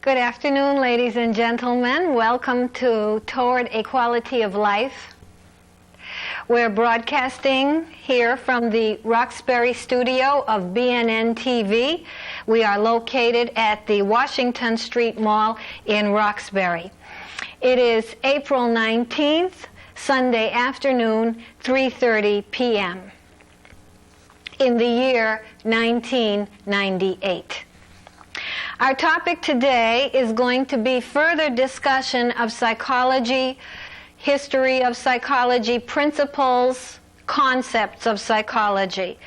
Good afternoon, ladies and gentlemen. Welcome to Toward a Quality of Life. We're broadcasting here from the Roxbury studio of BNN TV. We are located at the Washington Street Mall in Roxbury. It is April 19th, Sunday afternoon, 3:30 p.m. in the year 1998. Our topic today is going to be further discussion of psychology, history of psychology, principles, concepts of psychology.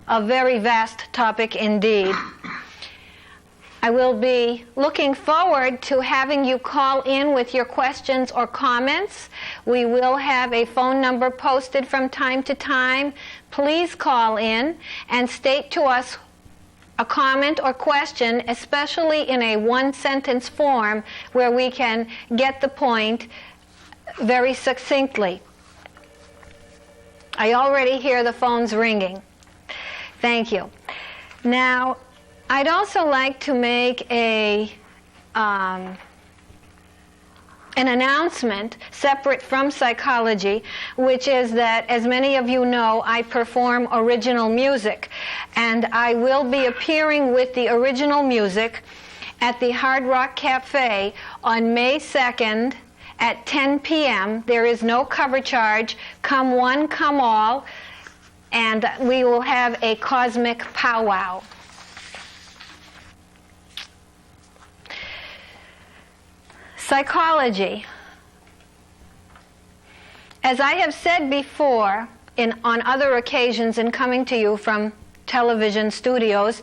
A very vast topic indeed. I will be looking forward to having you call in with your questions or comments. We will have a phone number posted from time to time. Please call in and state to us a comment or question, especially in a one-sentence form where we can get the point very succinctly. I already hear the phones ringing. Thank you. Now, I'd also like to make an announcement separate from psychology, which is that, as many of you know, I perform original music, and I will be appearing with the original music at the Hard Rock Cafe on May 2nd at 10 p.m. There is no cover charge. Come one, come all, and we will have a cosmic powwow. Psychology. As I have said before on other occasions in coming to you from television studios,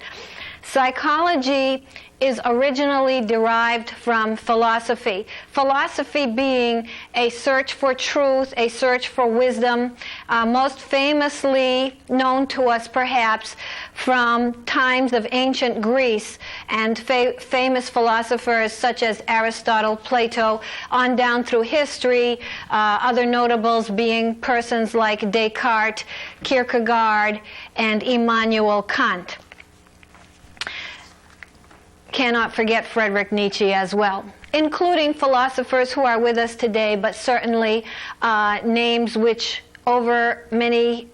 psychology is originally derived from philosophy. Philosophy being a search for truth, a search for wisdom, most famously known to us perhaps from times of ancient Greece and famous philosophers such as Aristotle, Plato, on down through history, other notables being persons like Descartes, Kierkegaard, and Immanuel Kant. Cannot forget Friedrich Nietzsche as well, including philosophers who are with us today, but certainly names which over many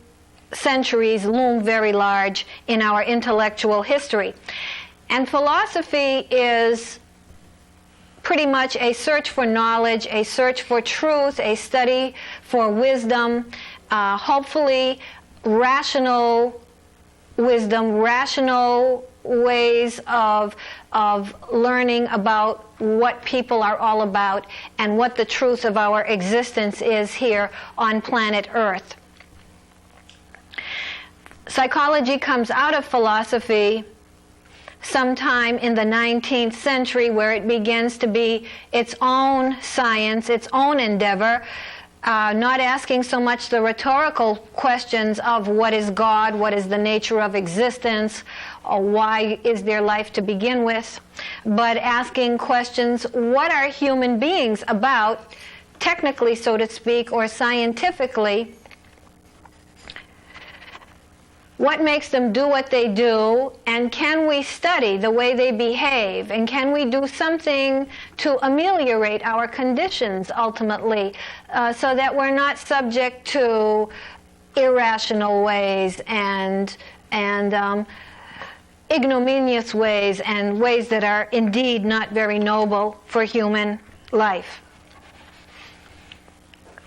centuries loom very large in our intellectual history. And philosophy is pretty much a search for knowledge, a search for truth, a study for wisdom, hopefully rational wisdom, rational ways of learning about what people are all about and what the truth of our existence is here on planet Earth. Psychology comes out of philosophy sometime in the 19th century, where it begins to be its own science, its own endeavor, not asking so much the rhetorical questions of what is God, what is the nature of existence, or why is there life to begin with, but asking questions, what are human beings about, technically, so to speak, or scientifically? What makes them do what they do, and can we study the way they behave, and can we do something to ameliorate our conditions ultimately, so that we're not subject to irrational ways and ignominious ways and ways that are indeed not very noble for human life.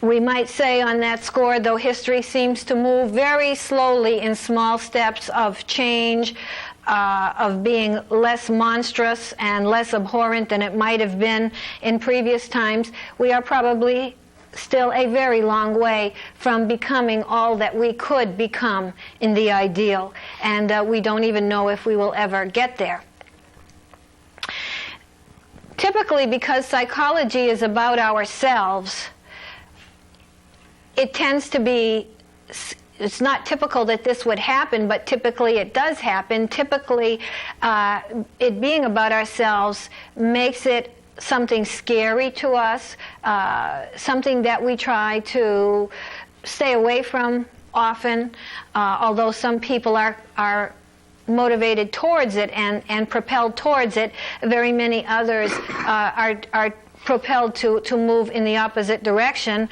We might say on that score, though history seems to move very slowly in small steps of change, of being less monstrous and less abhorrent than it might have been in previous times, we are probably still a very long way from becoming all that we could become in the ideal, and we don't even know if we will ever get there. Typically, because psychology is about ourselves, it tends to be, it's not typical that this would happen, but typically it does happen. Typically, it being about ourselves makes it something scary to us, something that we try to stay away from often, although some people are motivated towards it and propelled towards it, very many others are propelled to move in the opposite direction.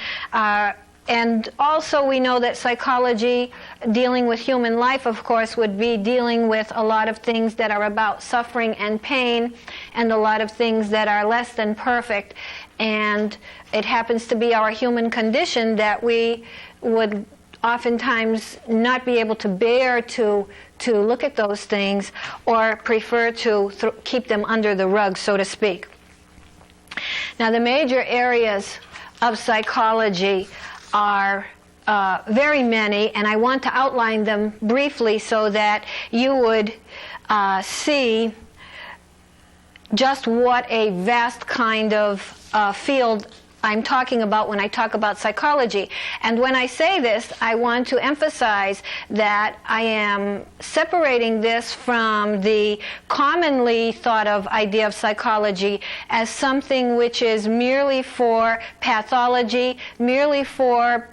And also we know that psychology, dealing with human life, of course, would be dealing with a lot of things that are about suffering and pain, and a lot of things that are less than perfect. And it happens to be our human condition that we would oftentimes not be able to bear to look at those things, or prefer to keep them under the rug, so to speak. Now, the major areas of psychology are very many, and I want to outline them briefly so that you would see just what a vast kind of field I'm talking about when I talk about psychology. And when I say this, I want to emphasize that I am separating this from the commonly thought of idea of psychology as something which is merely for pathology, merely for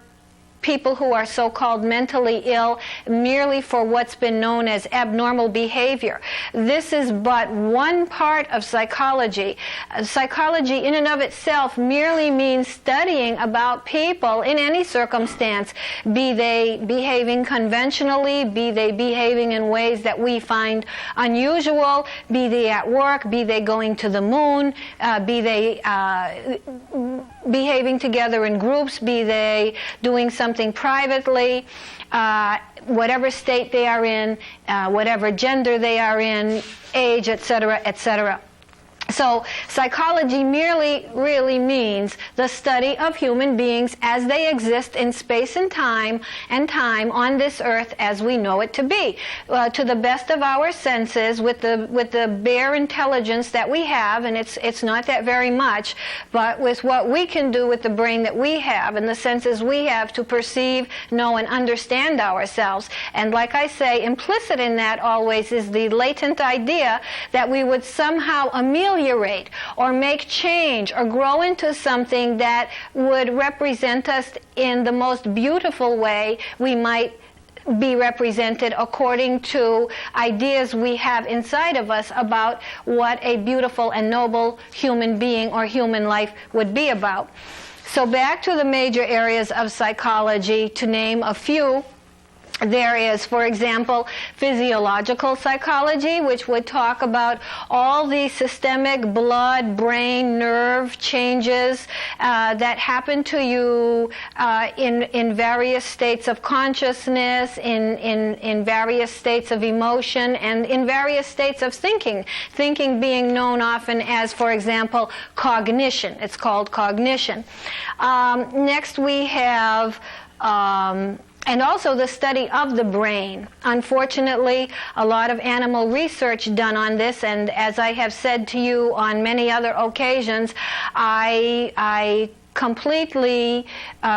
people who are so-called mentally ill, merely for what's been known as abnormal behavior. This is but one part of psychology. Psychology in and of itself merely means studying about people in any circumstance, be they behaving conventionally, be they behaving in ways that we find unusual, be they at work, be they going to the moon, be they behaving together in groups, be they doing something privately, whatever state they are in, whatever gender they are in, age, etc., etc. So psychology merely really means the study of human beings as they exist in space and time on this earth as we know it to be, to the best of our senses, with the bare intelligence that we have, and it's not that very much, but with what we can do with the brain that we have and the senses we have to perceive, know, and understand ourselves. And like I say, implicit in that always is the latent idea that we would somehow ameliorate or make change or grow into something that would represent us in the most beautiful way we might be represented according to ideas we have inside of us about what a beautiful and noble human being or human life would be about. So back to the major areas of psychology, to name a few. There is, for example, physiological psychology, which would talk about all the systemic blood, brain, nerve changes that happen to you in various states of consciousness, in various states of emotion, and in various states of thinking. Thinking being known often as, for example, cognition. It's called cognition. Next we have and also the study of the brain. Unfortunately, a lot of animal research done on this, and as I have said to you on many other occasions, I completely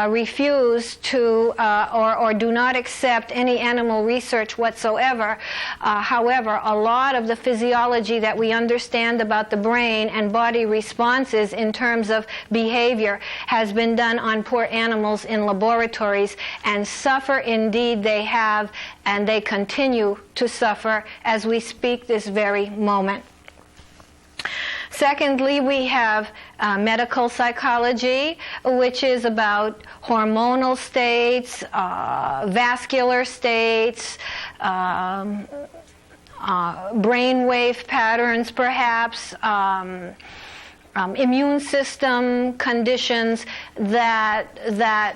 refuse to or do not accept any animal research whatsoever. However, a lot of the physiology that we understand about the brain and body responses in terms of behavior has been done on poor animals in laboratories, and suffer indeed they have, and they continue to suffer as we speak this very moment. Secondly, we have medical psychology, which is about hormonal states, vascular states, brainwave patterns perhaps, immune system conditions that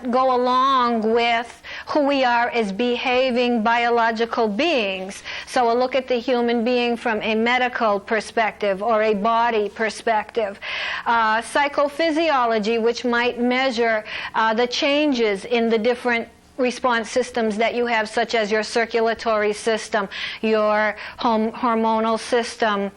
go along with who we are as behaving biological beings. So a look at the human being from a medical perspective or a body perspective. Psychophysiology, which might measure the changes in the different response systems that you have, such as your circulatory system, your hormonal system,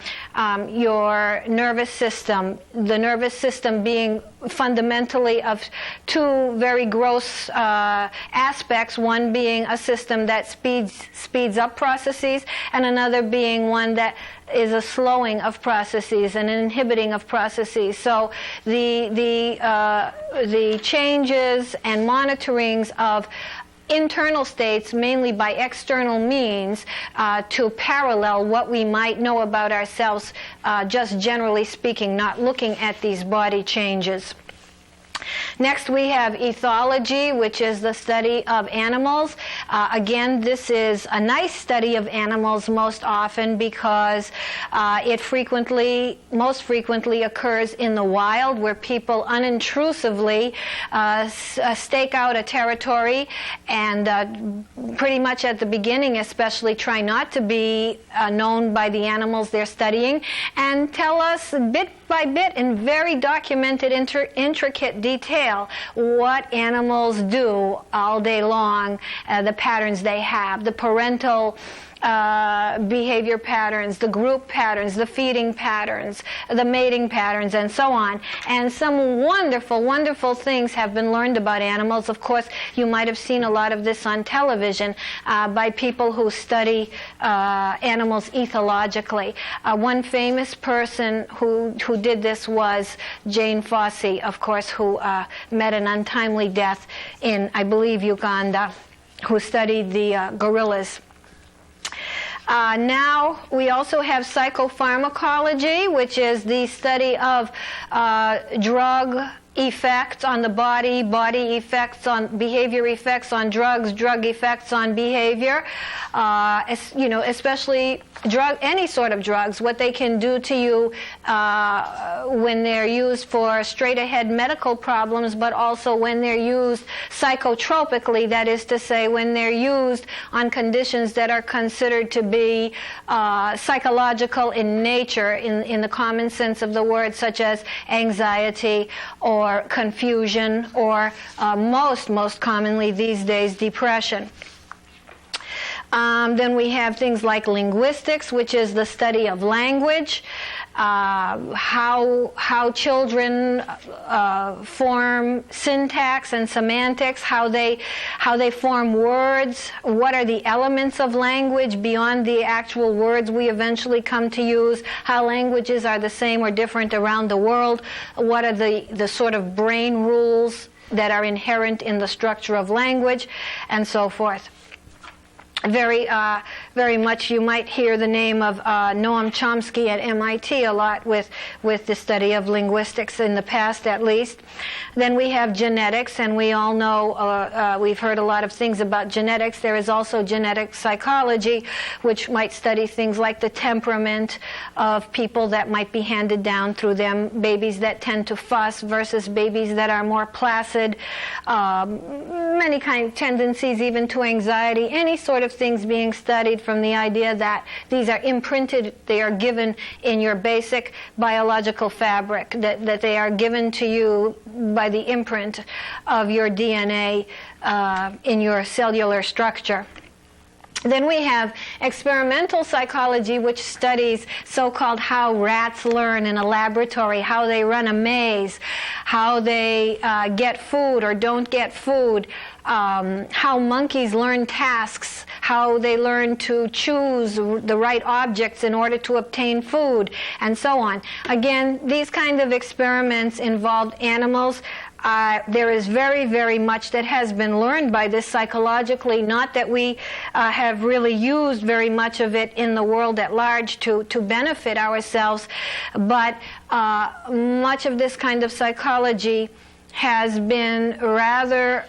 your nervous system, the nervous system being fundamentally of two very gross aspects, one being a system that speeds up processes, and another being one that is a slowing of processes and an inhibiting of processes. So the changes and monitorings of internal states, mainly by external means, to parallel what we might know about ourselves, just generally speaking, not looking at these body changes. Next, we have ethology, which is the study of animals. Again, this is a nice study of animals most often because it most frequently occurs in the wild, where people unintrusively stake out a territory and pretty much at the beginning especially try not to be known by the animals they're studying, and tell us bit by bit in very documented, intricate detail what animals do all day long, the patterns they have, the parental behavior patterns, the group patterns, the feeding patterns, the mating patterns, and so on. And some wonderful, wonderful things have been learned about animals. Of course, you might have seen a lot of this on television by people who study animals ethologically. One famous person who did this was Jane Fossey, of course, who met an untimely death in, I believe, Uganda, who studied the gorillas. Now we also have psychopharmacology, which is the study of drug effects on the body, body effects on behavior, effects on drugs, drug effects on behavior, especially any sort of drugs, what they can do to you when they're used for straight-ahead medical problems, but also when they're used psychotropically, that is to say, when they're used on conditions that are considered to be psychological in nature, in the common sense of the word, such as anxiety or confusion, or most commonly these days, depression. Then we have things like linguistics, which is the study of language, how children form syntax and semantics, how they form words, what are the elements of language beyond the actual words we eventually come to use, how languages are the same or different around the world, what are the sort of brain rules that are inherent in the structure of language, and so forth. Very much you might hear the name of Noam Chomsky at MIT a lot with the study of linguistics in the past, at least. Then we have genetics, and we all know, we've heard a lot of things about genetics. There is also genetic psychology, which might study things like the temperament of people that might be handed down through them, babies that tend to fuss versus babies that are more placid, many kind of tendencies even to anxiety, any sort of things being studied from the idea that these are imprinted, they are given in your basic biological fabric, that they are given to you by the imprint of your DNA in your cellular structure. Then we have experimental psychology, which studies so-called how rats learn in a laboratory, how they run a maze, how they get food or don't get food, how monkeys learn tasks, how they learn to choose the right objects in order to obtain food, and so on. Again, these kind of experiments involved animals. There is very, very much that has been learned by this psychologically, not that we have really used very much of it in the world at large to benefit ourselves, but much of this kind of psychology has been rather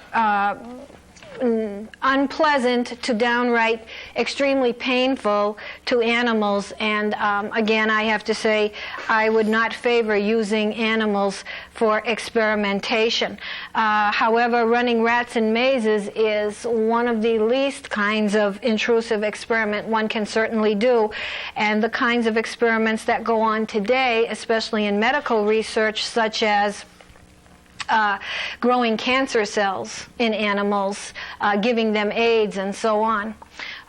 unpleasant to downright extremely painful to animals, and again, I have to say I would not favor using animals for experimentation. However, running rats in mazes is one of the least kinds of intrusive experiment one can certainly do, and the kinds of experiments that go on today, especially in medical research, such as growing cancer cells in animals, giving them AIDS, and so on,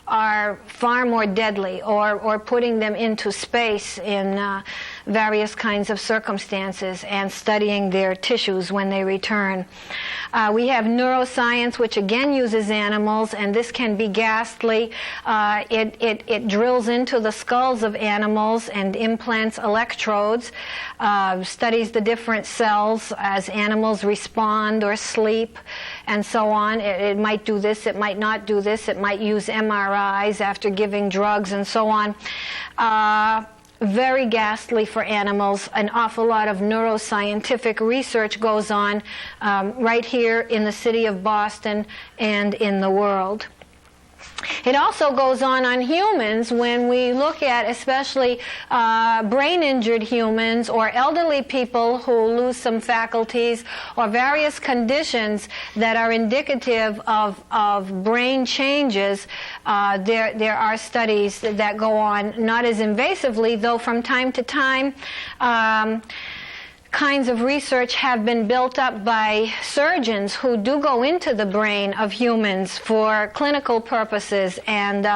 are far more deadly, or putting them into space in various kinds of circumstances and studying their tissues when they return. We have neuroscience, which again uses animals, and this can be ghastly. It drills into the skulls of animals and implants electrodes, studies the different cells as animals respond or sleep, and so on. It might do this, it might not do this, it might use MRIs after giving drugs, and so on. Very ghastly for animals. An awful lot of neuroscientific research goes on right here in the city of Boston and in the world. It also goes on humans when we look at especially brain-injured humans or elderly people who lose some faculties or various conditions that are indicative of brain changes. There are studies that go on, not as invasively, though from time to time kinds of research have been built up by surgeons who do go into the brain of humans for clinical purposes and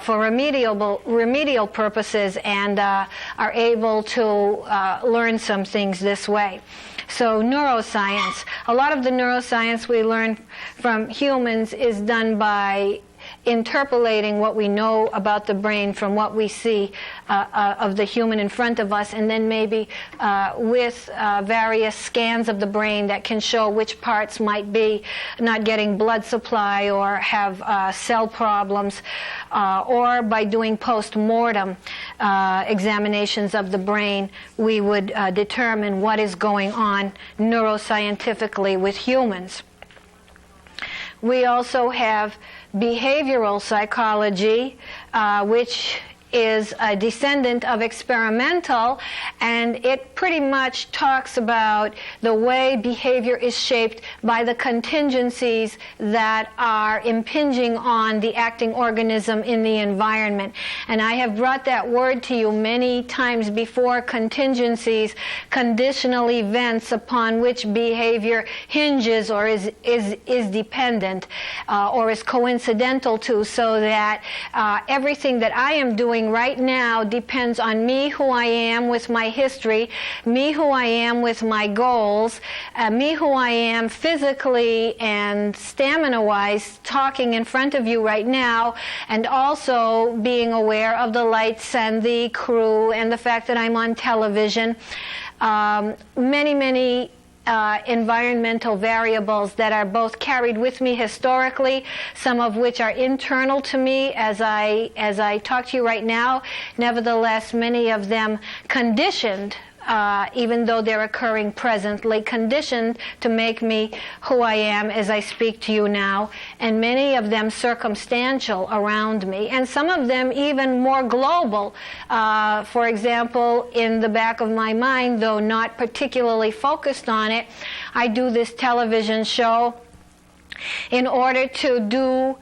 for remedial purposes, and are able to learn some things this way. So neuroscience, a lot of the neuroscience we learn from humans is done by interpolating what we know about the brain from what we see of the human in front of us, and then maybe with various scans of the brain that can show which parts might be not getting blood supply or have cell problems, or by doing post-mortem examinations of the brain, we would determine what is going on neuroscientifically with humans. We also have behavioral psychology, which is a descendant of experimental, and it pretty much talks about the way behavior is shaped by the contingencies that are impinging on the acting organism in the environment. And I have brought that word to you many times before: contingencies, conditional events upon which behavior hinges or is dependent or is coincidental to, so that everything that I am doing right now depends on me, who I am with my history, me, who I am with my goals, me, who I am physically and stamina-wise talking in front of you right now, and also being aware of the lights and the crew and the fact that I'm on television. Many environmental variables that are both carried with me historically, some of which are internal to me as I talk to you right now. Nevertheless, many of them conditioned, even though they're occurring presently, conditioned to make me who I am as I speak to you now, and many of them circumstantial around me, and some of them even more global. For example, in the back of my mind, though not particularly focused on it, I do this television show in order to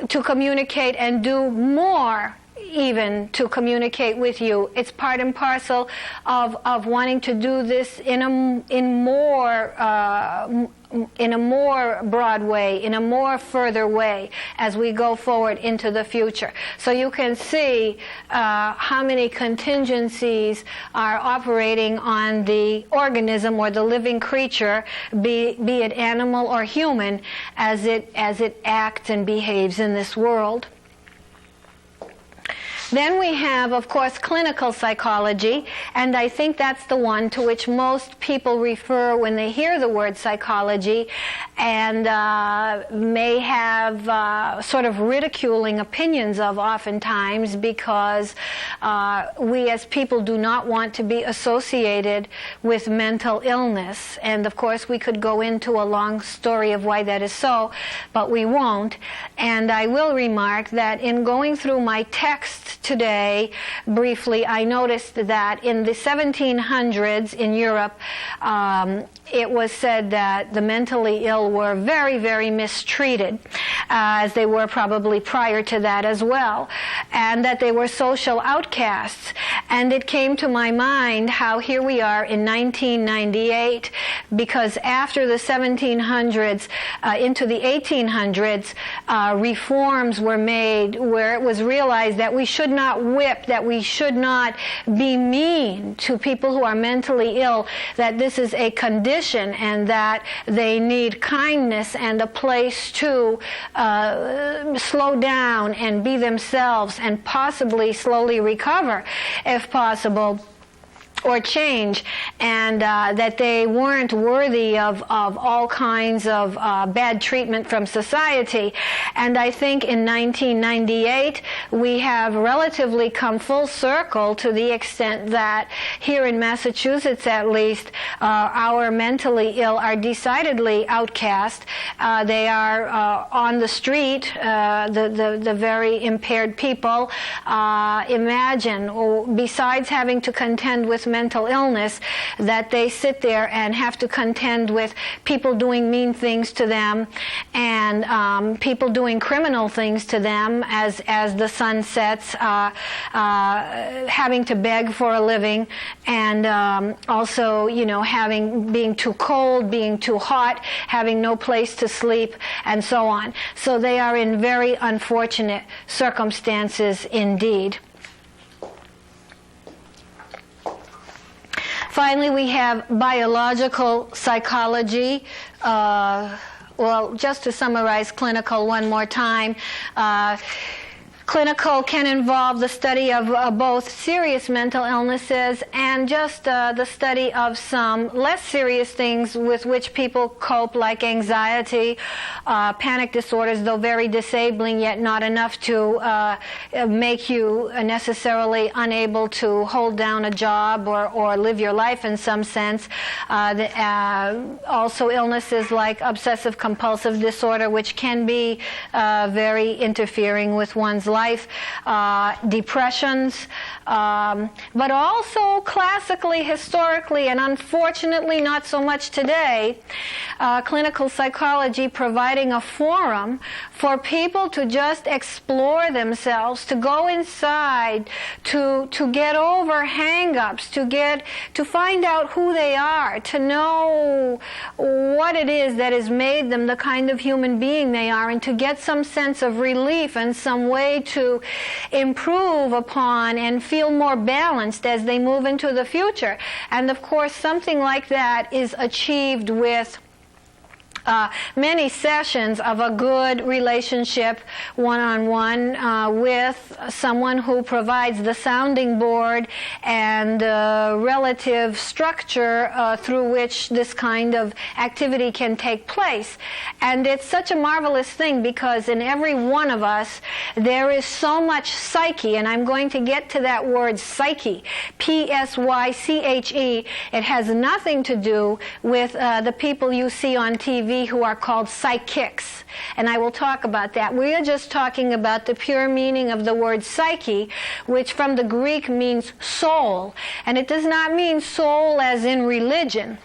communicate and do more, even to communicate with you. It's part and parcel of wanting to do this in a more broad way, in a more further way as we go forward into the future. So you can see how many contingencies are operating on the organism or the living creature, be it animal or human, as it acts and behaves in this world. Then we have, of course, clinical psychology, and I think that's the one to which most people refer when they hear the word psychology, and may have sort of ridiculing opinions of oftentimes, because we as people do not want to be associated with mental illness. And of course we could go into a long story of why that is so, but we won't. And I will remark that in going through my text today, briefly, I noticed that in the 1700s in Europe, it was said that the mentally ill were very, very mistreated, as they were probably prior to that as well, and that they were social outcasts. And it came to my mind how here we are in 1998, because after the 1700s into the 1800s, reforms were made where it was realized that we should not whip, that we should not be mean to people who are mentally ill, that this is a condition and that they need kindness and a place to slow down and be themselves and possibly slowly recover if possible, or change, and that they weren't worthy of all kinds of bad treatment from society. And I think in 1998 we have relatively come full circle to the extent that here in Massachusetts at least, our mentally ill are decidedly outcast. They are on the street, the very impaired people. Imagine, besides having to contend with mental illness, that they sit there and have to contend with people doing mean things to them and people doing criminal things to them as the sun sets, having to beg for a living, and also, being too cold, being too hot, having no place to sleep, and so on. So they are in very unfortunate circumstances indeed. Finally, we have biological psychology. Well, just to summarize clinical one more time, clinical can involve the study of both serious mental illnesses and just the study of some less serious things with which people cope, like anxiety, panic disorders, though very disabling, yet not enough to make you necessarily unable to hold down a job or live your life in some sense. Also illnesses like obsessive compulsive disorder, which can be very interfering with one's life, depressions, but also classically, historically, and unfortunately not so much today, clinical psychology providing a forum for people to just explore themselves, to go inside, to get over hang-ups, to find out who they are, to know what it is that has made them the kind of human being they are, and to get some sense of relief and some way to improve upon and feel more balanced as they move into the future. And of course, something like that is achieved with many sessions of a good relationship one-on-one with someone who provides the sounding board and relative structure through which this kind of activity can take place. And it's such a marvelous thing because in every one of us there is so much psyche, and I'm going to get to that word psyche, P-S-Y-C-H-E. It has nothing to do with the people you see on TV who are called psychics, and I will talk about that. We are just talking about the pure meaning of the word psyche, which from the Greek means soul, and it does not mean soul as in religion.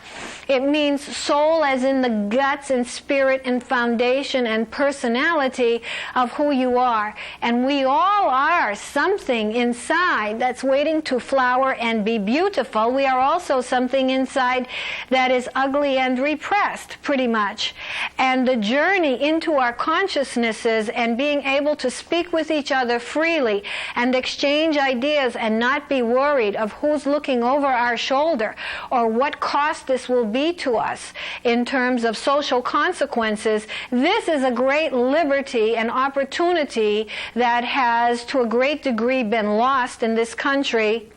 It means soul as in the guts and spirit and foundation and personality of who you are. And we all are something inside that's waiting to flower and be beautiful. We are also something inside that is ugly and repressed, pretty much. And the journey into our consciousnesses and being able to speak with each other freely and exchange ideas and not be worried of who's looking over our shoulder or what cost this will be to us in terms of social consequences. This is a great liberty and opportunity that has to a great degree been lost in this country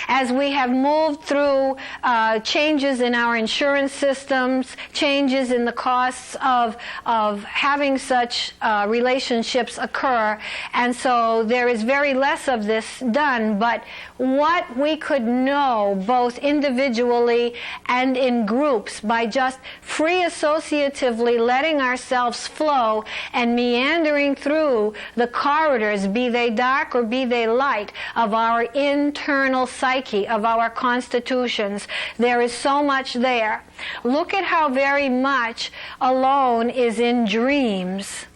as we have moved through changes in our insurance systems, changes in the costs of having such relationships occur. And so there is very less of this done. But what we could know both individually and in groups by just free associatively letting ourselves flow and meandering through the corridors, be they dark or be they light, of our internal psyche, of our constitutions. There is so much there. Look at how very much alone is in dreams.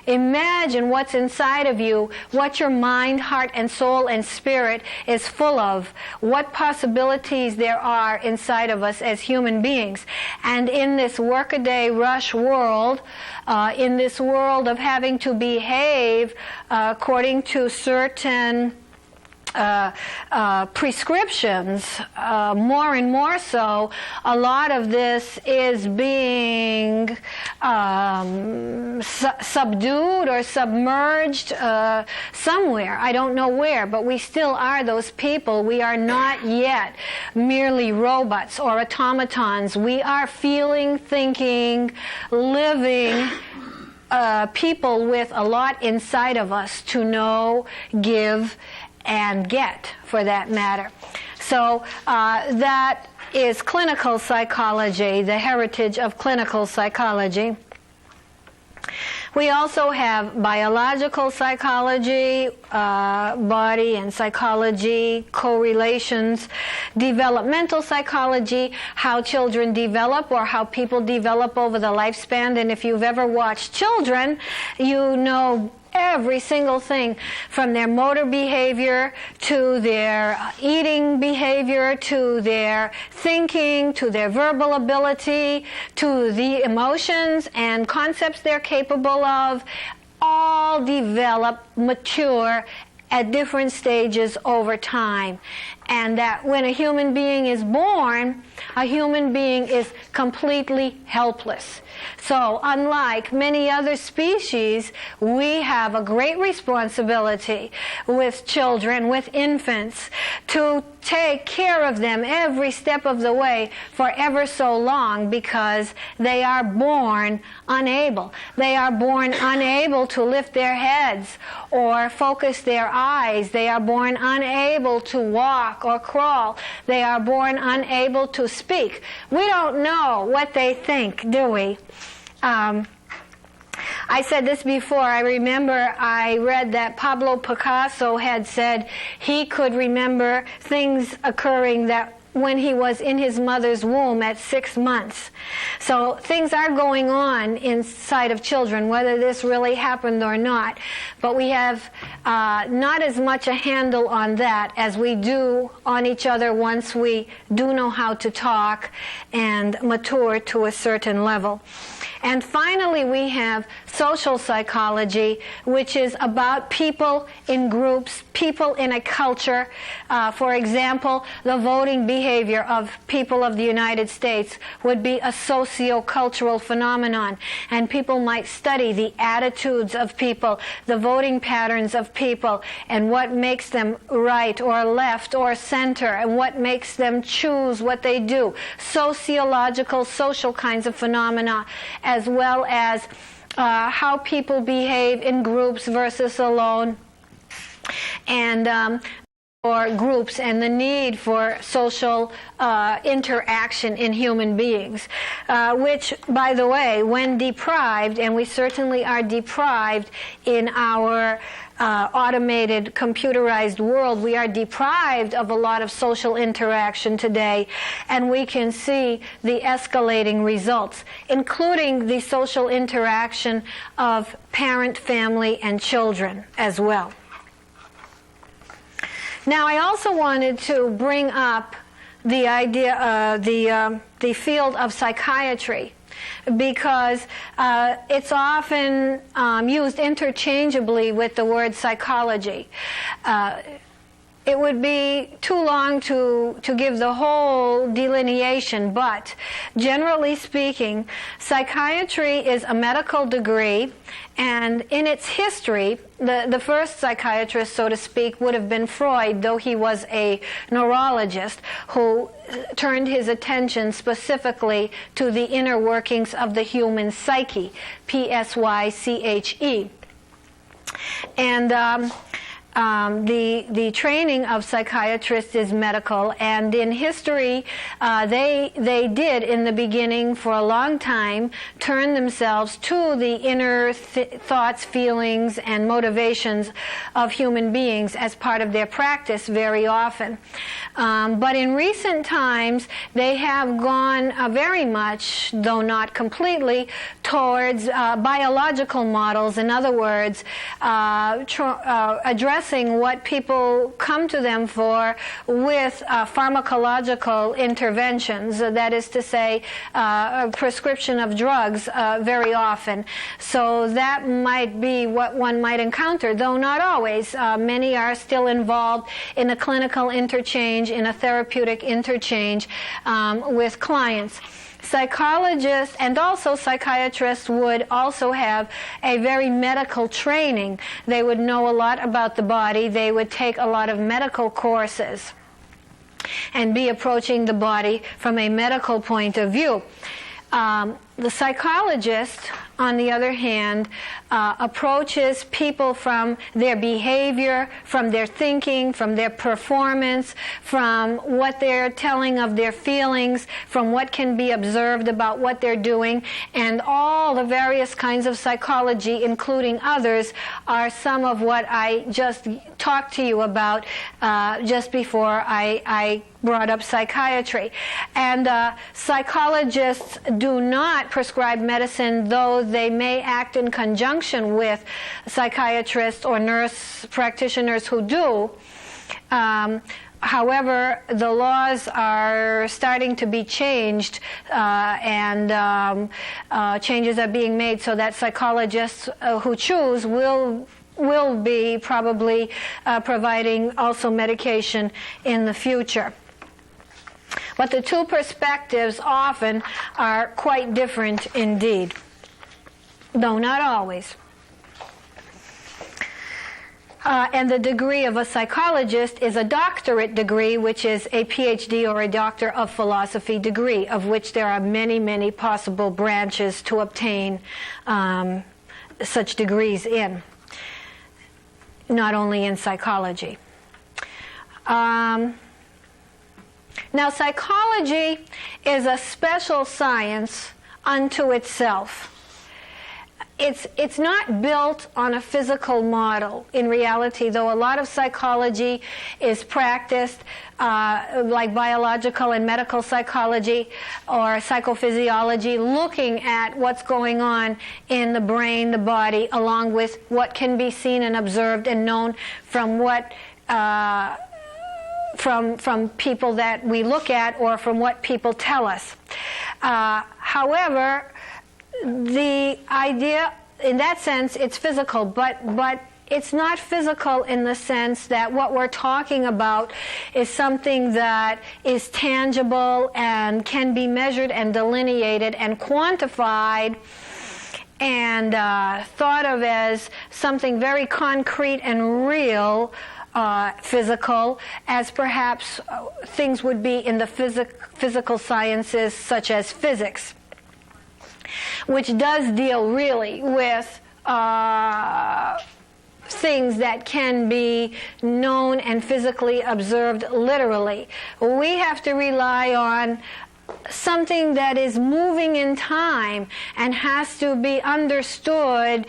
Imagine what's inside of you, what your mind, heart, and soul and spirit is full of, what possibilities there are inside of us as human beings. And in this workaday rush world, in this world of having to behave according to certain prescriptions, more and more so, a lot of this is being subdued or submerged somewhere. I don't know where, but we still are those people. We are not yet merely robots or automatons. We are feeling, thinking, living people with a lot inside of us to know, give, and get, for that matter. So that is clinical psychology, the heritage of clinical psychology. We also have biological psychology, body and psychology, correlations, developmental psychology, how children develop or how people develop over the lifespan. And if you've ever watched children, you know every single thing from their motor behavior to their eating behavior to their thinking to their verbal ability to the emotions and concepts they're capable of, all develop, mature at different stages over time. And that when a human being is born, a human being is completely helpless. So unlike many other species, we have a great responsibility with children, with infants, to take care of them every step of the way for ever so long, because they are born unable. They are born unable to lift their heads or focus their eyes. They are born unable to walk or crawl. They are born unable to speak. We don't know what they think, do we? I said this before. I remember I read that Pablo Picasso had said he could remember things occurring that when he was in his mother's womb at 6 months. So things are going on inside of children, whether this really happened or not. But we have not as much a handle on that as we do on each other once we do know how to talk and mature to a certain level. And finally, we have social psychology, which is about people in groups, people in a culture. For example, the voting behavior of people of the United States would be a socio-cultural phenomenon. And people might study the attitudes of people, the voting patterns of people, and what makes them right or left or center, and what makes them choose what they do. Sociological, social kinds of phenomena, as well as how people behave in groups versus alone, and or groups and the need for social interaction in human beings, which, by the way, when deprived, and we certainly are deprived in our automated, computerized world, we are deprived of a lot of social interaction today, and we can see the escalating results, including the social interaction of parent, family, and children as well. Now, I also wanted to bring up the idea, the field of psychiatry, because it's often used interchangeably with the word psychology. It would be too long to give the whole delineation, but generally speaking, psychiatry is a medical degree, and in its history, the first psychiatrist, so to speak, would have been Freud, though he was a neurologist who turned his attention specifically to the inner workings of the human psyche, Psyche. And the training of psychiatrists is medical, and in history, they did in the beginning for a long time turn themselves to the inner thoughts, feelings, and motivations of human beings as part of their practice very often. But in recent times, they have gone very much, though not completely, towards biological models. In other words, addressing what people come to them for with pharmacological interventions, that is to say, a prescription of drugs very often. So that might be what one might encounter, though not always. Many are still involved in a clinical interchange, in a therapeutic interchange with clients. Psychologists and also psychiatrists would also have a very medical training. They would know a lot about the body. They would take a lot of medical courses and be approaching the body from a medical point of view. The psychologist, on the other hand, approaches people from their behavior, from their thinking, from their performance, from what they're telling of their feelings, from what can be observed about what they're doing, and all the various kinds of psychology, including others, are some of what I just talked to you about just before I brought up psychiatry. And psychologists do not prescribe medicine, though they may act in conjunction with psychiatrists or nurse practitioners who do. However, the laws are starting to be changed, and changes are being made so that psychologists who choose will be probably providing also medication in the future. But the two perspectives often are quite different indeed, though not always. And the degree of a psychologist is a doctorate degree, which is a PhD or a Doctor of Philosophy degree, of which there are many, many possible branches to obtain such degrees in, not only in psychology. Now, psychology is a special science unto itself. It's not built on a physical model in reality, though a lot of psychology is practiced, like biological and medical psychology or psychophysiology, looking at what's going on in the brain, the body, along with what can be seen and observed and known from what from people that we look at or from what people tell us. However, the idea, in that sense, it's physical, but it's not physical in the sense that what we're talking about is something that is tangible and can be measured and delineated and quantified and thought of as something very concrete and real, physical, as perhaps things would be in the physical sciences such as physics, which does deal really with things that can be known and physically observed literally. We have to rely on something that is moving in time and has to be understood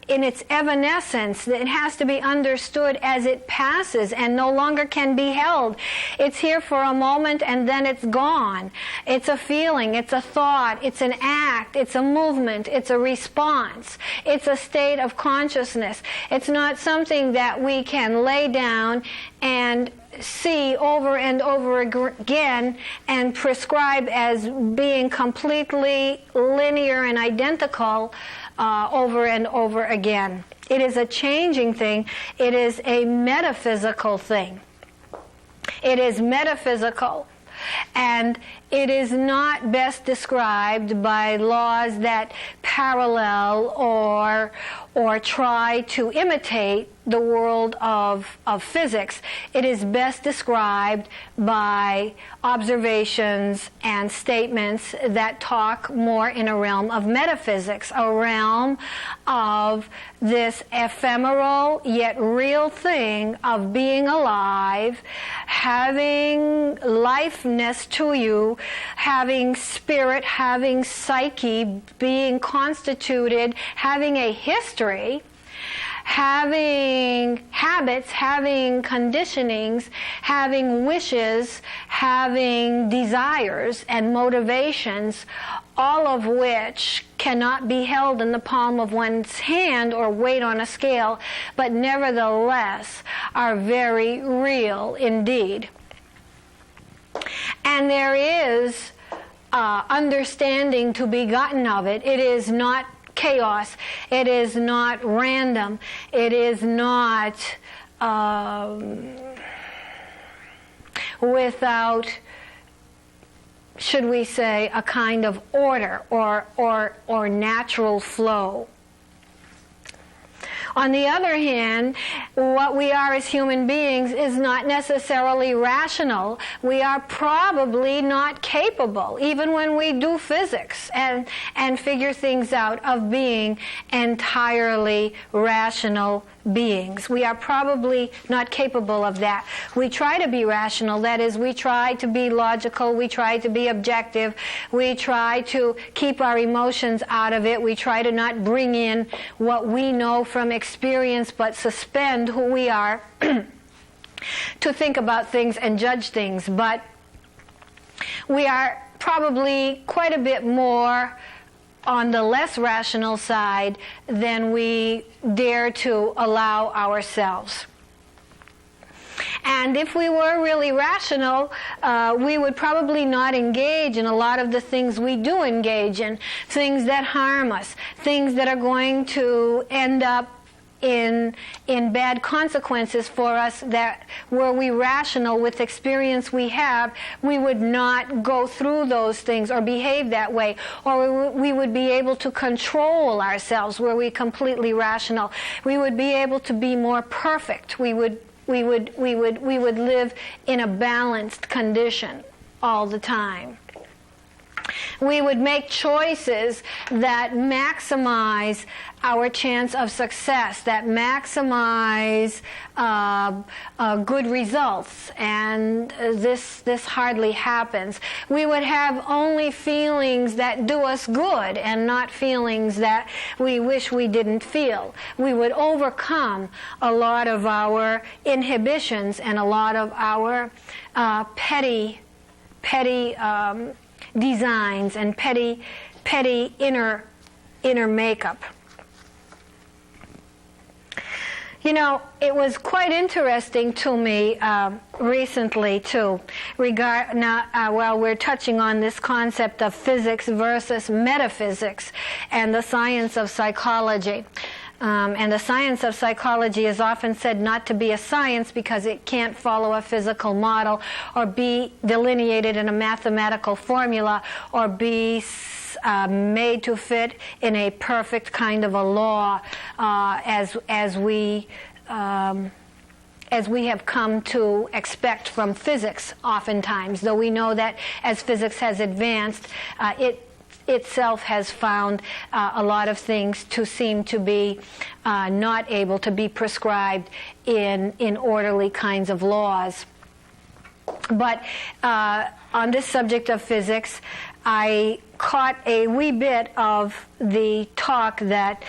in its evanescence. It has to be understood as it passes and no longer can be held. It's here for a moment and then it's gone. It's a feeling, it's a thought, it's an act, it's a movement, it's a response. It's a state of consciousness. It's not something that we can lay down and see over and over again and prescribe as being completely linear and identical over and over again. It is a changing thing. It is a metaphysical thing. It is metaphysical. And it is not best described by laws that parallel or try to imitate the world of physics. It is best described by observations and statements that talk more in a realm of metaphysics, a realm of this ephemeral yet real thing of being alive, having lifeness to you, having spirit, having psyche, being constituted, having a history, having habits, having conditionings, having wishes, having desires and motivations, all of which cannot be held in the palm of one's hand or weighed on a scale, but nevertheless are very real indeed. And there is understanding to be gotten of it. It is not chaos. It is not random. It is not without, should we say, a kind of order or natural flow. On the other hand, what we are as human beings is not necessarily rational. We are probably not capable, even when we do physics and figure things out, of being entirely rational beings. We are probably not capable of that. We try to be rational, that is, we try to be logical, we try to be objective, we try to keep our emotions out of it, we try to not bring in what we know from experience, but suspend who we are to think about things and judge things. But we are probably quite a bit more on the less rational side than we dare to allow ourselves. And if we were really rational, we would probably not engage in a lot of the things we do engage in, things that harm us, things that are going to end up in bad consequences for us, that were we rational with experience we have, we would not go through those things or behave that way, or we would be able to control ourselves were we completely rational. We would be able to be more perfect. We would live in a balanced condition all the time. We would make choices that maximize our chance of success, that maximize good results, and this hardly happens. We would have only feelings that do us good and not feelings that we wish we didn't feel. We would overcome a lot of our inhibitions and a lot of our petty designs and petty inner makeup. You know, it was quite interesting to me recently too, while we're touching on this concept of physics versus metaphysics and the science of psychology. And the science of psychology is often said not to be a science because it can't follow a physical model or be delineated in a mathematical formula or be made to fit in a perfect kind of a law as we have come to expect from physics oftentimes, though we know that as physics has advanced, it itself has found a lot of things to seem to be not able to be prescribed in orderly kinds of laws. But on this subject of physics, I caught a wee bit of the talk that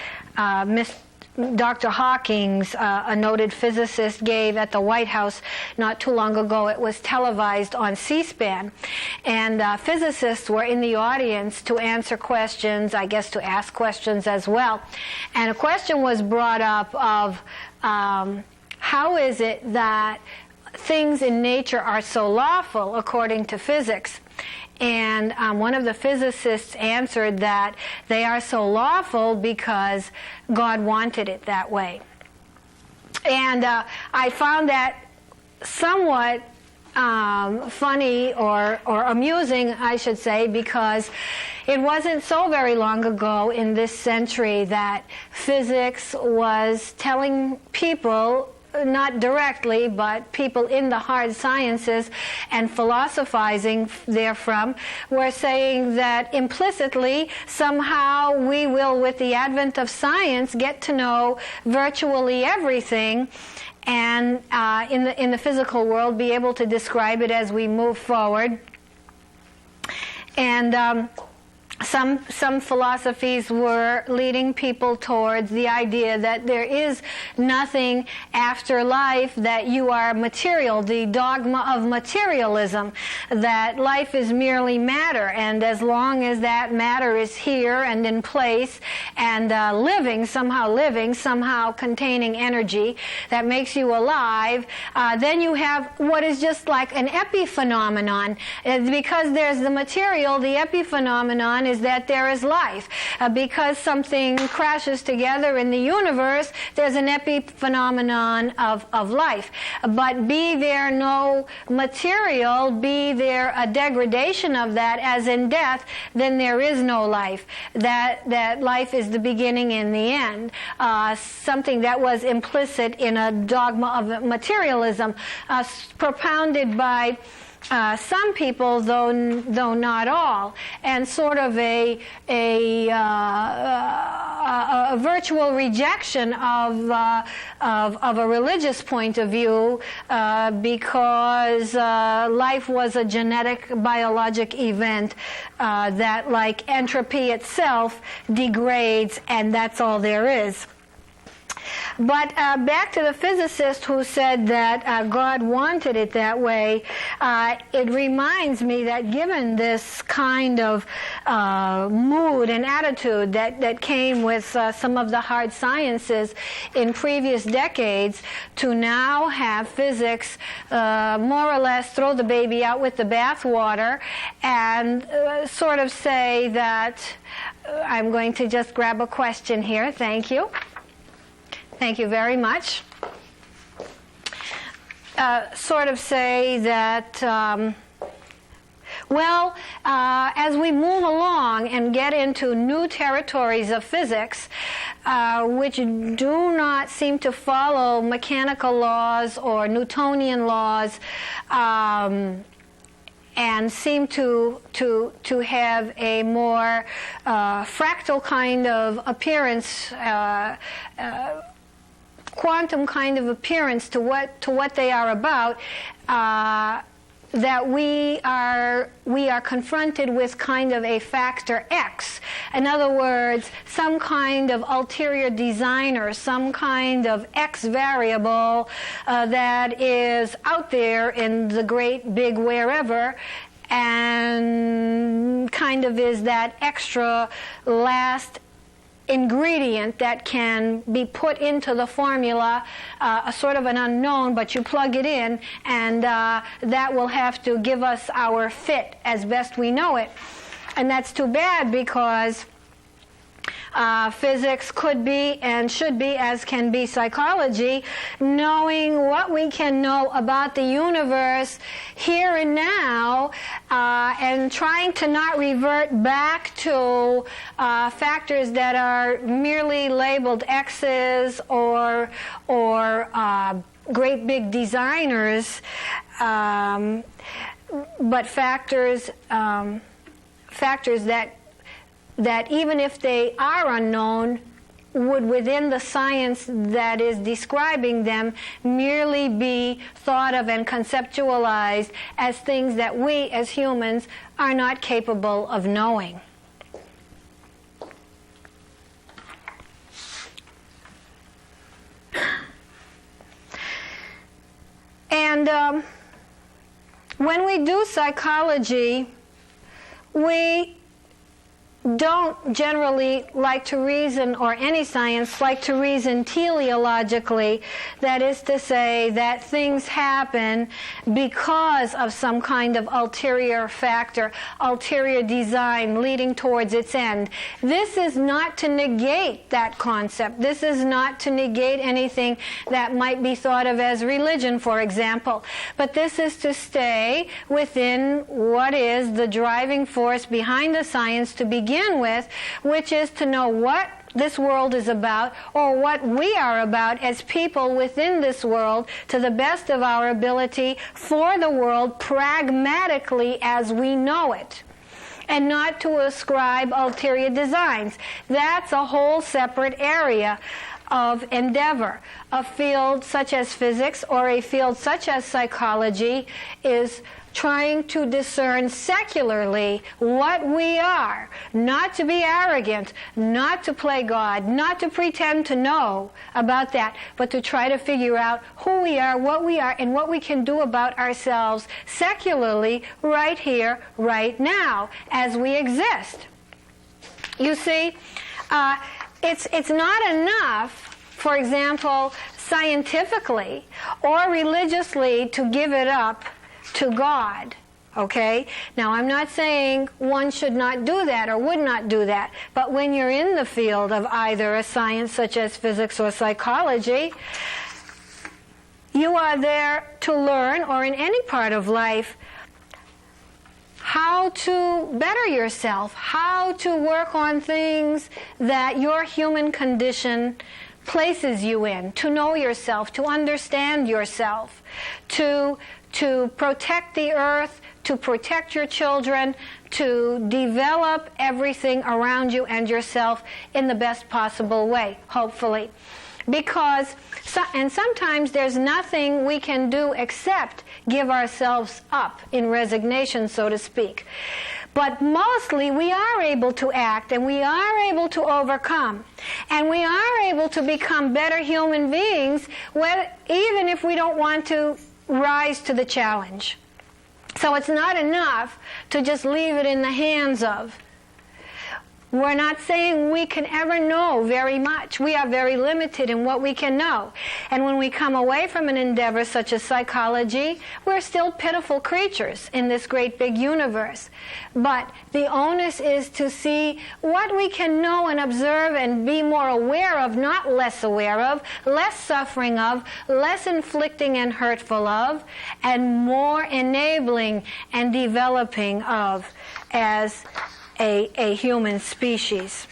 Dr. Hawkins, a noted physicist, gave at the White House not too long ago. It was televised on C-SPAN, and physicists were in the audience to answer questions, I guess to ask questions as well. And a question was brought up of how is it that things in nature are so lawful according to physics? And one of the physicists answered that they are so lawful because God wanted it that way. And I found that somewhat funny or amusing, I should say, because it wasn't so very long ago in this century that physics was telling people, not directly, but people in the hard sciences and philosophizing therefrom were saying that implicitly somehow we will, with the advent of science, get to know virtually everything, and in the physical world be able to describe it as we move forward. And some philosophies were leading people towards the idea that there is nothing after life, that you are material, the dogma of materialism, that life is merely matter, and as long as that matter is here and in place and living, somehow containing energy that makes you alive, then you have what is just like an epiphenomenon. Because there's the material, the epiphenomenon is that there is life. Because something crashes together in the universe, there's an epiphenomenon of life. But be there no material, be there a degradation of that, as in death, then there is no life. That life is the beginning and the end. Something that was implicit in a dogma of materialism, propounded by some people, though not all, and sort of a virtual rejection of a religious point of view, because life was a genetic, biologic event that, like entropy itself, degrades, and that's all there is. But back to the physicist who said that God wanted it that way, it reminds me that given this kind of mood and attitude that came with some of the hard sciences in previous decades, to now have physics more or less throw the baby out with the bathwater and sort of say that, I'm going to just grab a question here, thank you. Thank you very much. Sort of say that, as we move along and get into new territories of physics, which do not seem to follow mechanical laws or Newtonian laws, and seem to have a more fractal kind of appearance, quantum kind of appearance to what they are about, that we are confronted with kind of a factor X. In other words, some kind of ulterior designer, some kind of X variable that is out there in the great big wherever, and kind of is that extra last ingredient that can be put into the formula, a sort of an unknown, but you plug it in, and that will have to give us our fit as best we know it. And that's too bad, because physics could be and should be, as can be psychology, knowing what we can know about the universe here and now, and trying to not revert back to factors that are merely labeled X's or great big designers, but factors that even if they are unknown, would within the science that is describing them merely be thought of and conceptualized as things that we as humans are not capable of knowing. And when we do psychology, we don't generally like to reason, or any science like to reason teleologically. That is to say that things happen because of some kind of ulterior factor, ulterior design leading towards its end. This is not to negate that concept. This is not to negate anything that might be thought of as religion, for example. But this is to stay within what is the driving force behind the science to begin with, which is to know what this world is about, or what we are about as people within this world, to the best of our ability, for the world pragmatically as we know it, and not to ascribe ulterior designs. That's a whole separate area of endeavor. A field such as physics or a field such as psychology is trying to discern secularly what we are, not to be arrogant, not to play God, not to pretend to know about that, but to try to figure out who we are, and what we can do about ourselves secularly right here, right now, as we exist. You see, it's not enough, for example, scientifically or religiously, to give it up to God, okay? Now, I'm not saying one should not do that or would not do that, but when you're in the field of either a science such as physics or psychology, you are there to learn, or in any part of life, how to better yourself, how to work on things that your human condition places you in, to know yourself, to understand yourself, to protect the earth, to protect your children, to develop everything around you and yourself in the best possible way, hopefully. Because, and sometimes there's nothing we can do except give ourselves up in resignation, so to speak. But mostly we are able to act, and we are able to overcome, and we are able to become better human beings, even if we don't want to rise to the challenge. So it's not enough to just leave it in the hands of. We're not saying we can ever know very much. We are very limited in what we can know. And when we come away from an endeavor such as psychology, we're still pitiful creatures in this great big universe. But the onus is to see what we can know and observe and be more aware of, not less aware of, less suffering of, less inflicting and hurtful of, and more enabling and developing of as a human species.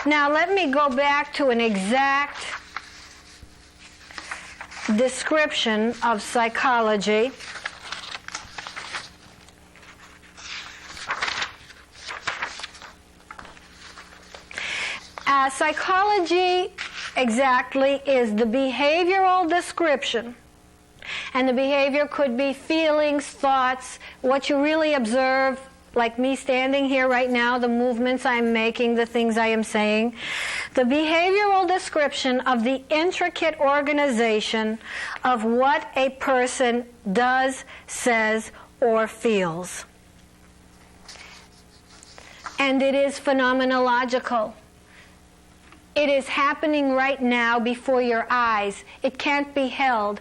Now let me go back to an exact description of psychology. Psychology exactly is the behavioral description. And the behavior could be feelings, thoughts, what you really observe, like me standing here right now, the movements I'm making, the things I am saying. The behavioral description of the intricate organization of what a person does, says, or feels. And it is phenomenological. It is happening right now before your eyes. It can't be held.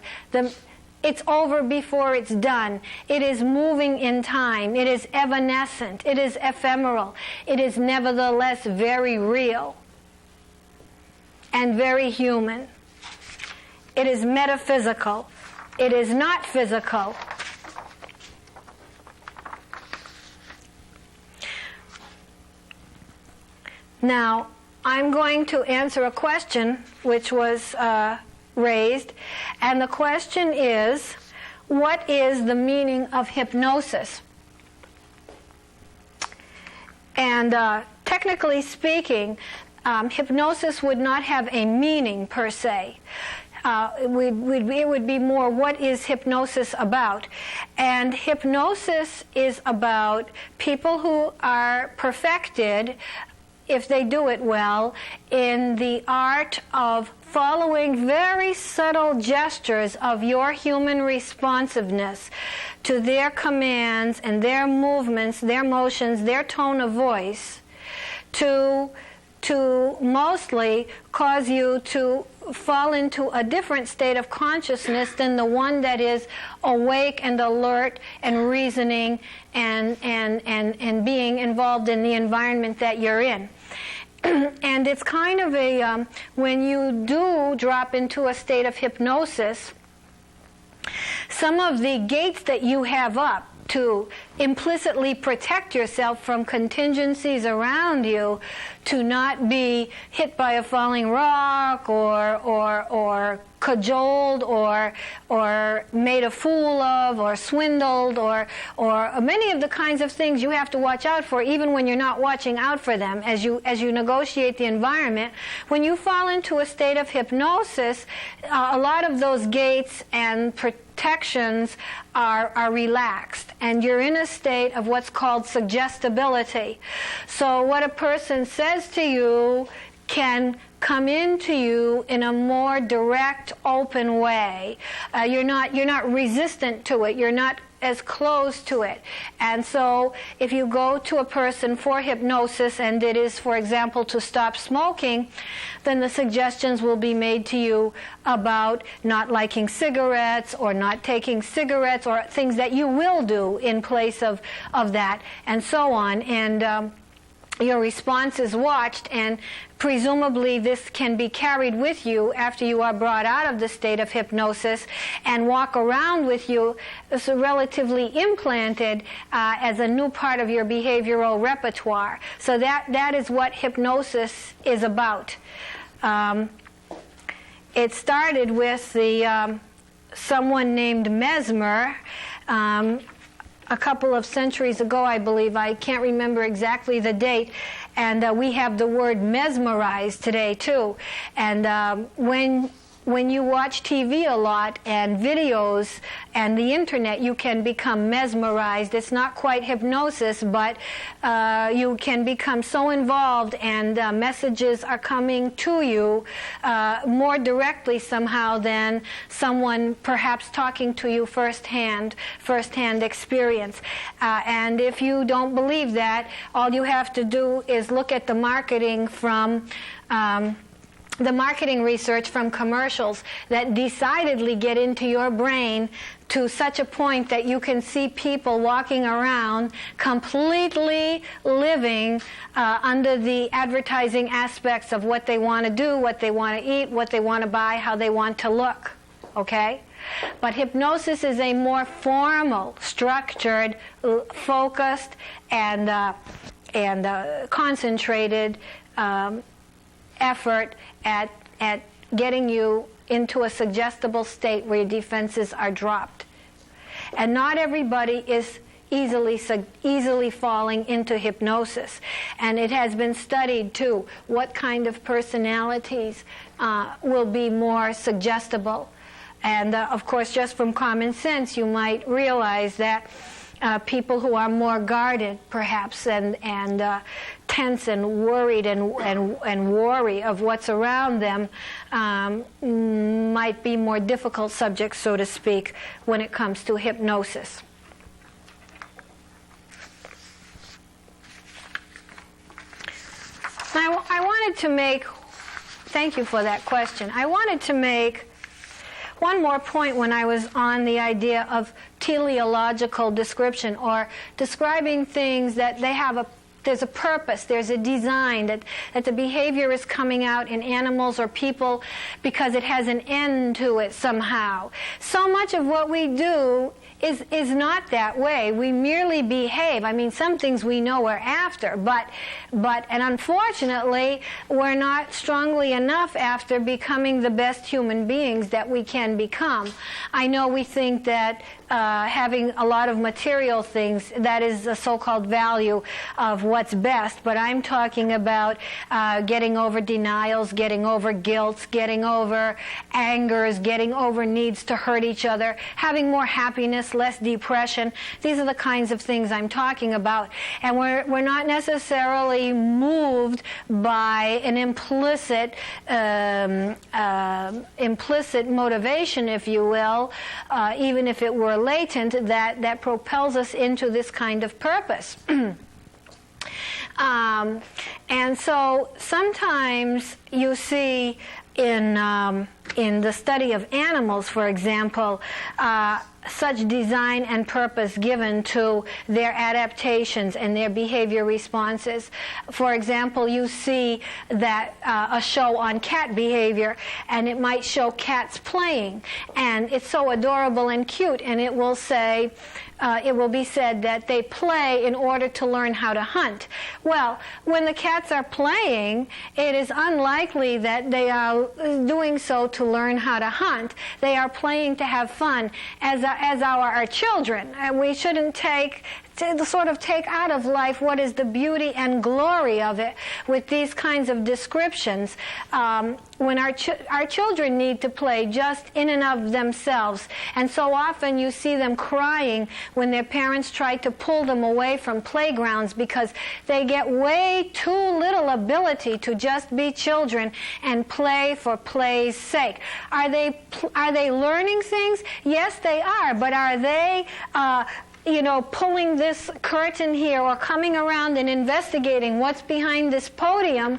It's over before it's done. It is moving in time. It is evanescent. It is ephemeral. It is nevertheless very real and very human. It is metaphysical. It is not physical. Now, I'm going to answer a question which was raised, and the question is, what is the meaning of hypnosis? And technically speaking, hypnosis would not have a meaning per se. It would be more, what is hypnosis about? And hypnosis is about people who are perfected if they do it well, in the art of following very subtle gestures of your human responsiveness to their commands and their movements, their motions, their tone of voice, to mostly cause you to fall into a different state of consciousness than the one that is awake and alert and reasoning and being involved in the environment that you're in. And it's kind of a, when you do drop into a state of hypnosis, some of the gates that you have up to implicitly protect yourself from contingencies around you, to not be hit by a falling rock or cajoled or made a fool of or swindled or many of the kinds of things you have to watch out for, even when you're not watching out for them as you negotiate the environment. When you fall into a state of hypnosis, a lot of those gates and protections are relaxed, and you're in a state of what's called suggestibility. So what a person says to you can come into you in a more direct, open way. You're not resistant to it. You're not as close to it. And so if you go to a person for hypnosis and it is, for example, to stop smoking, then the suggestions will be made to you about not liking cigarettes or not taking cigarettes or things that you will do in place of that, and so on. And your response is watched, and presumably this can be carried with you after you are brought out of the state of hypnosis and walk around with you, so relatively implanted as a new part of your behavioral repertoire. So that is what hypnosis is about. It started with someone named Mesmer, a couple of centuries ago, I believe. I can't remember exactly the date. And we have the word mesmerized today, too. And when you watch TV a lot and videos and the internet, you can become mesmerized. It's not quite hypnosis, but you can become so involved, and messages are coming to you more directly somehow than someone perhaps talking to you firsthand experience. And if you don't believe that, all you have to do is look at the marketing from the marketing research from commercials that decidedly get into your brain to such a point that you can see people walking around completely living under the advertising aspects of what they want to do, what they want to eat, what they want to buy, how they want to look. Okay? But hypnosis is a more formal, structured, focused, and concentrated effort at getting you into a suggestible state where your defenses are dropped. And not everybody is easily falling into hypnosis. And it has been studied, too, what kind of personalities will be more suggestible. And, of course, just from common sense, you might realize that people who are more guarded, perhaps, and tense and worried and wary of what's around them might be more difficult subjects, so to speak, when it comes to hypnosis. I wanted to make, thank you for that question, I wanted to make one more point when I was on the idea of teleological description, or describing things that there's a purpose, there's a design, that the behavior is coming out in animals or people because it has an end to it somehow. So much of what we do is not that way. We merely behave. I mean, some things we know we're after, but and unfortunately, we're not strongly enough after becoming the best human beings that we can become. I know we think that having a lot of material things, that is the so-called value of what's best, but I'm talking about getting over denials, getting over guilt, getting over angers, getting over needs to hurt each other, having more happiness, less depression. These are the kinds of things I'm talking about. And we're not necessarily moved by an implicit motivation, if you will, even if it were latent, that propels us into this kind of purpose. And so sometimes you see in the study of animals, for example, such design and purpose given to their adaptations and their behavior responses. For example, you see that a show on cat behavior, and it might show cats playing, and it's so adorable and cute, and it will say, it will be said that they play in order to learn how to hunt. Well, when the cats are playing, it is unlikely that they are doing so to learn how to hunt. They are playing to have fun, as our children. And we shouldn't sort of take out of life what is the beauty and glory of it with these kinds of descriptions. When our children need to play just in and of themselves, and so often you see them crying when their parents try to pull them away from playgrounds because they get way too little ability to just be children and play for play's sake. Are they learning things? Yes, they are, but are they pulling this curtain here or coming around and investigating what's behind this podium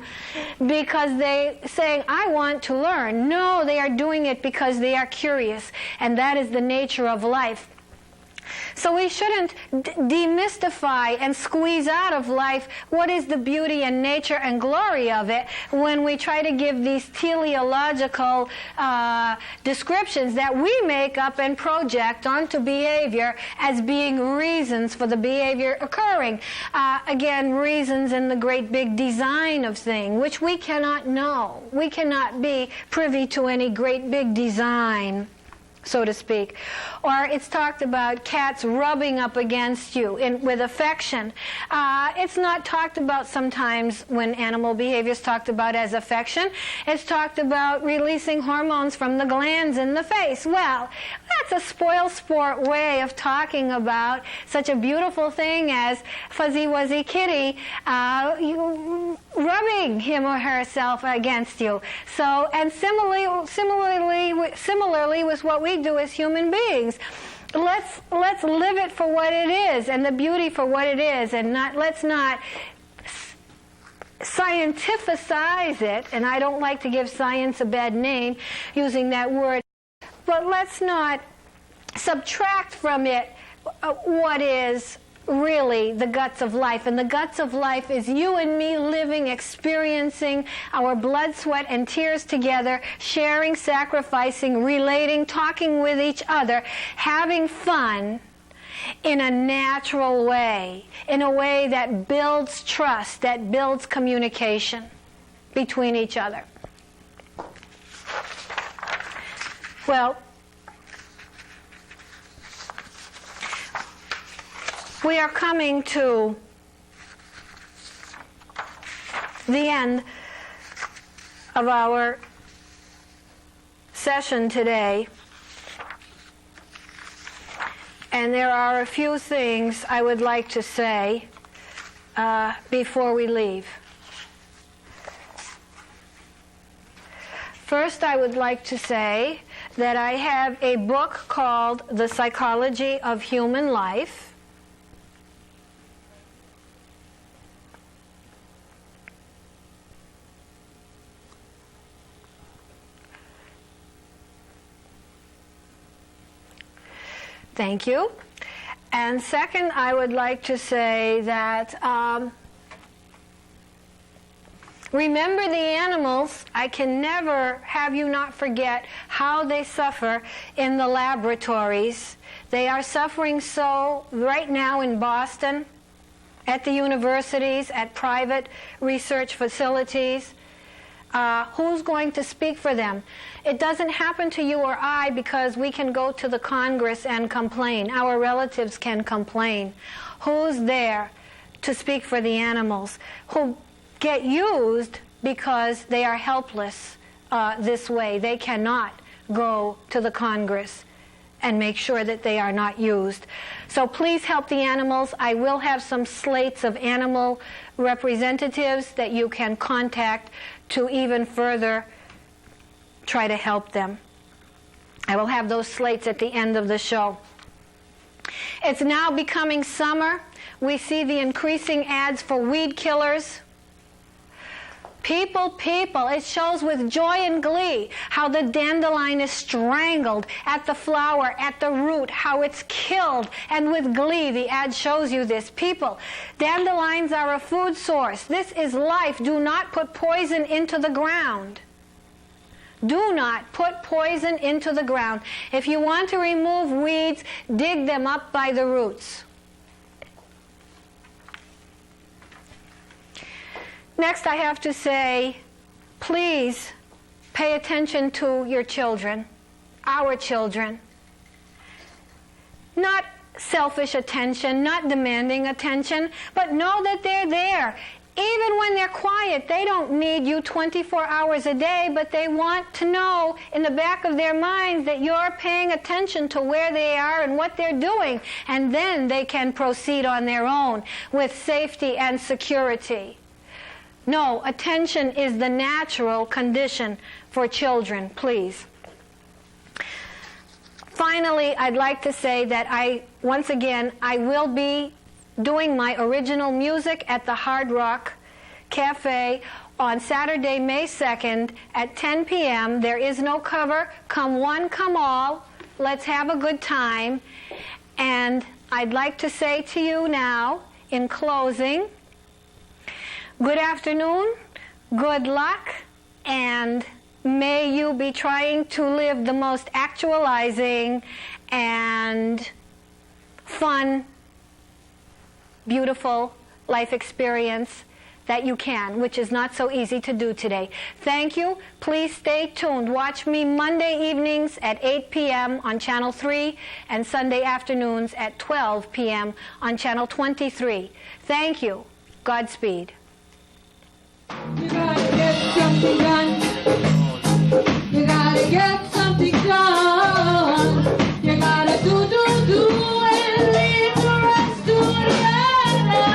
because they saying, I want to learn? No, they are doing it because they are curious, and that is the nature of life. So we shouldn't demystify and squeeze out of life what is the beauty and nature and glory of it when we try to give these teleological descriptions that we make up and project onto behavior as being reasons for the behavior occurring. Again, reasons in the great big design of things, which we cannot know. We cannot be privy to any great big design, so to speak. Or it's talked about cats rubbing up against you with affection. It's not talked about sometimes when animal behavior is talked about as affection. It's talked about releasing hormones from the glands in the face. Well, that's a spoil sport way of talking about such a beautiful thing as Fuzzy Wuzzy Kitty rubbing him or herself against you. So, and similarly with what we do as human beings. Let's live it for what it is and the beauty for what it is, and let's not scientificize it, and I don't like to give science a bad name using that word, but let's not subtract from it what is really the guts of life. And the guts of life is you and me living, experiencing our blood, sweat, and tears together, sharing, sacrificing, relating, talking with each other, having fun in a natural way, in a way that builds trust, that builds communication between each other. Well, we are coming to the end of our session today, and there are a few things I would like to say before we leave. First, I would like to say that I have a book called The Psychology of Human Life. Thank you. And second, I would like to say that remember the animals. I can never have you not forget how they suffer in the laboratories. They are suffering so right now in Boston, at the universities, at private research facilities. Who's going to speak for them? It doesn't happen to you or I because we can go to the Congress and complain. Our relatives can complain. Who's there to speak for the animals, who get used because they are helpless this way. They cannot go to the Congress and make sure that they are not used. So please help the animals. I will have some slates of animal representatives that you can contact to even further try to help them. I will have those slates at the end of the show. It's now becoming summer. We see the increasing ads for weed killers. People, it shows with joy and glee how the dandelion is strangled at the flower, at the root, how it's killed. And with glee, the ad shows you this. People, dandelions are a food source. This is life. Do not put poison into the ground. Do not put poison into the ground. If you want to remove weeds, dig them up by the roots. Next, I have to say, please pay attention to your children, our children. Not selfish attention, not demanding attention, but know that they're there. Even when they're quiet, they don't need you 24 hours a day, but they want to know in the back of their minds that you're paying attention to where they are and what they're doing, and then they can proceed on their own with safety and security. No, attention is the natural condition for children, please. Finally, I'd like to say that once again, I will be doing my original music at the Hard Rock Cafe on Saturday, May 2nd at 10 p.m. There is no cover. Come one, come all. Let's have a good time. And I'd like to say to you now, in closing, good afternoon, good luck, and may you be trying to live the most actualizing and fun, beautiful life experience that you can, which is not so easy to do today. Thank you. Please stay tuned. Watch me Monday evenings at 8 p.m. on Channel 3 and Sunday afternoons at 12 p.m. on Channel 23. Thank you. Godspeed. You gotta get something done. You gotta get something done. You gotta do and leave the rest to the other.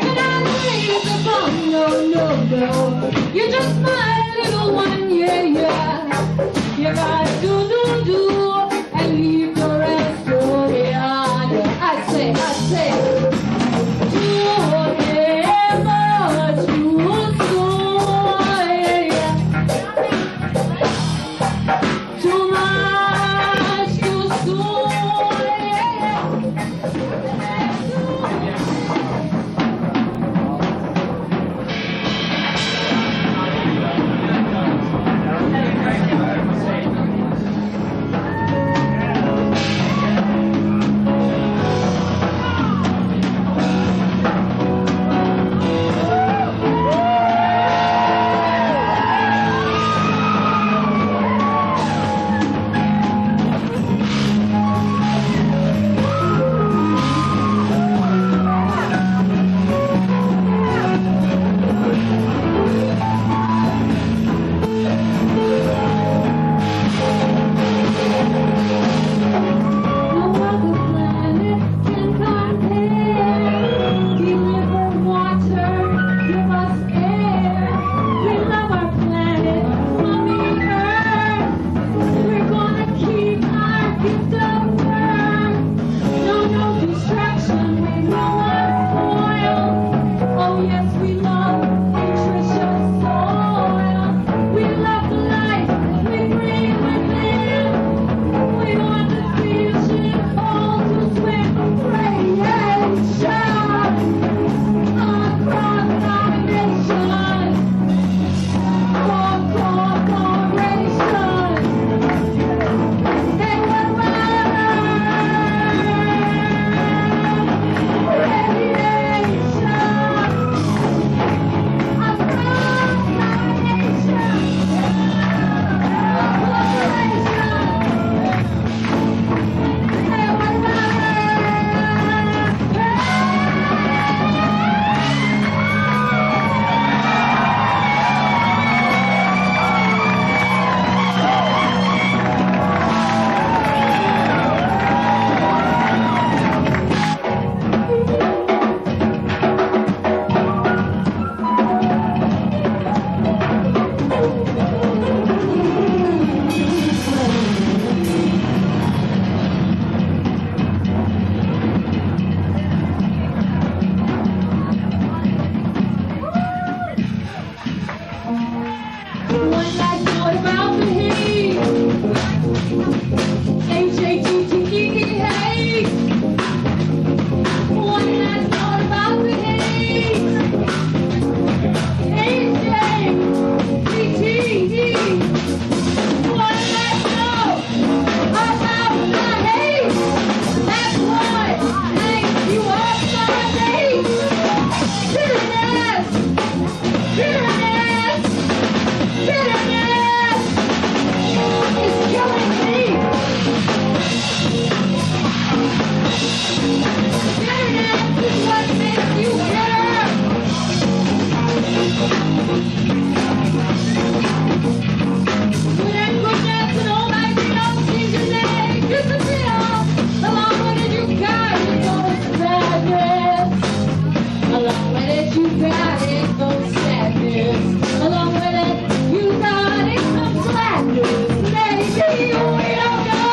You're not raised upon no. You're just my little one, yeah. You gotta do and leave the rest to the other. I say. One last note about the heat. H-A-T-T-E-E, hate. One last note about the hate. H-A-T-T-E. One last note about the hate. That's what makes you up my hate. Bitterness. Bitterness. Bitterness is killing me. Bitterness is what makes you bitter. Goodness and all my freedom seems to disappear. Along with it you got it, those sadness. Along with it you got it, those sadness. Along with it you got it, some gladness. Maybe we don't know.